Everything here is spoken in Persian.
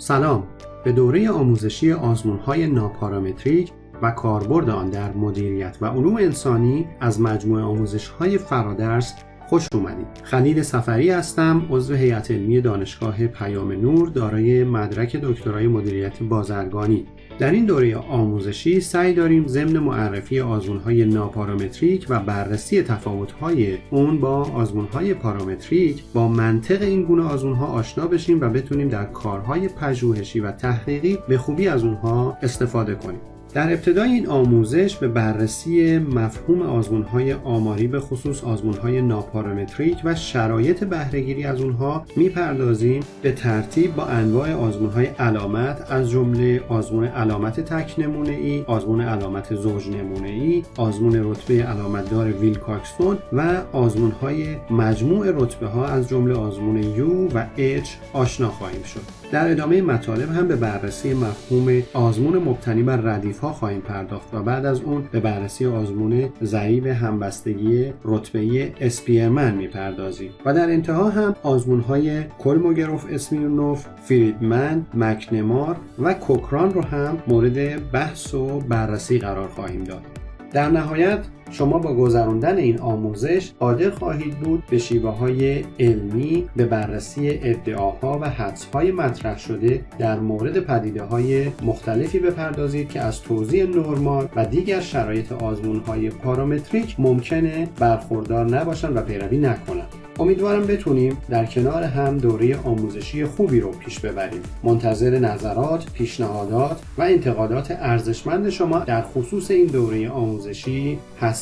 سلام، به دوره آموزشی آزمون‌های ناپارامتریک و کاربرد آن در مدیریت و علوم انسانی از مجموعه آموزش‌های فرادرس خوش اومدید. خلیل صفری هستم، عضو هیئت علمی دانشگاه پیام نور دارای مدرک دکترای مدیریت بازرگانی. در این دوره آموزشی سعی داریم ضمن معرفی آزمون‌های ناپارامتریک و بررسی تفاوت‌های اون با آزمون‌های پارامتریک با منطق این گونه آزمون‌ها آشنا بشیم و بتونیم در کارهای پژوهشی و تحقیقی به خوبی از اونها استفاده کنیم. در ابتدای این آموزش به بررسی مفهوم آزمون‌های آماری به خصوص آزمون‌های ناپارامتریک و شرایط بهره‌گیری از اونها می‌پردازیم، به ترتیب با انواع آزمون‌های علامت از جمله آزمون علامت تک نمونه‌ای، آزمون علامت زوج نمونه‌ای، آزمون رتبه علامتدار ویلکاکس-تون و آزمون‌های مجموع رتبه‌ها از جمله آزمون یو و اچ آشنا خواهیم شد. در ادامه مطالب هم به بررسی مفهوم آزمون مبتنی بر ردیف‌ها خواهیم پرداخت و بعد از اون به بررسی آزمون ضریب همبستگی رتبه‌ای اسپیرمن می‌پردازیم و در انتها هم آزمون‌های کولموگروف اسمیرنوف، فریدمن، مکنمار و کوکران رو هم مورد بحث و بررسی قرار خواهیم داد. در نهایت شما با گذراندن این آموزش قادر خواهید بود به شیوه‌های علمی به بررسی ادعاها و حدس‌های مطرح شده در مورد پدیده‌های مختلفی بپردازید که از توزیع نرمال و دیگر شرایط آزمون‌های پارامتریک ممکنه برخوردار نباشند و پیروی نکنند. امیدوارم بتونیم در کنار هم دوره آموزشی خوبی رو پیش ببریم. منتظر نظرات، پیشنهادات و انتقادات ارزشمند شما در خصوص این دوره آموزشی هستیم.